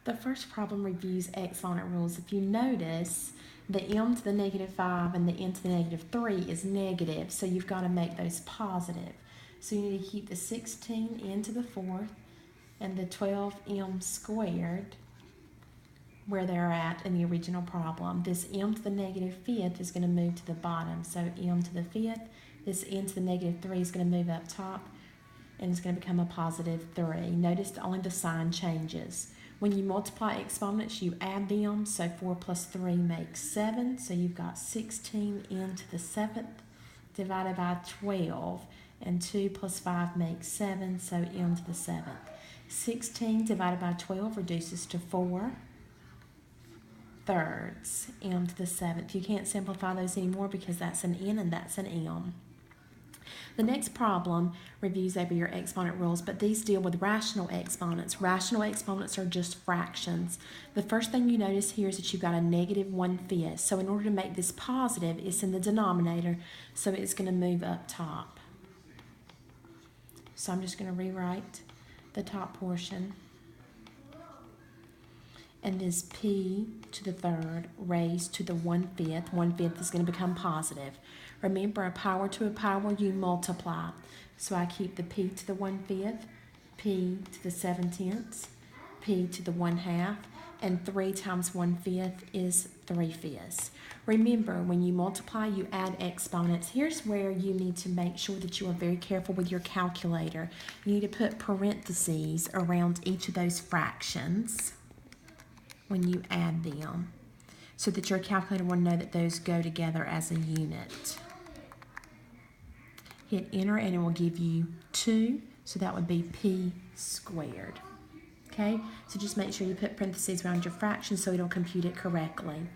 The first problem reviews exponent rules. If you notice, the m to the negative 5 and the n to the negative 3 is negative, so you've got to make those positive. So you need to keep the 16n to the 4th and the 12m squared where they're at in the original problem. This m to the negative 5th is going to move to the bottom, so m to the 5th. This n to the negative 3 is going to move up top, and it's going to become a positive 3. Notice that only the sign changes. When you multiply exponents, you add them, so 4 plus 3 makes 7. So you've got 16n to the 7th divided by 12, and 2 plus 5 makes 7, so m to the 7th. 16 divided by 12 reduces to 4 thirds, m to the 7th. You can't simplify those anymore because that's an n and that's an m. The next problem reviews over your exponent rules, but these deal with rational exponents. Rational exponents are just fractions. The first thing you notice here is that you've got a negative 1/5. So in order to make this positive, it's in the denominator, so it's going to move up top. So I'm just going to rewrite the top portion. And this p to the 3rd raised to the 1/5. 1/5 is going to become positive. Remember, a power to a power, you multiply. So I keep the p to the 1/5, p to the 7/10, p to the 1/2, and 3 times 1/5 is 3/5. Remember, when you multiply, you add exponents. Here's where you need to make sure that you are very careful with your calculator. You need to put parentheses around each of those fractions when you add them, so that your calculator will know that those go together as a unit. Hit enter and it will give you 2, so that would be p squared. Okay, so just make sure you put parentheses around your fraction so it'll compute it correctly.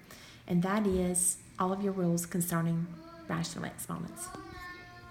And that is all of your rules concerning rational exponents.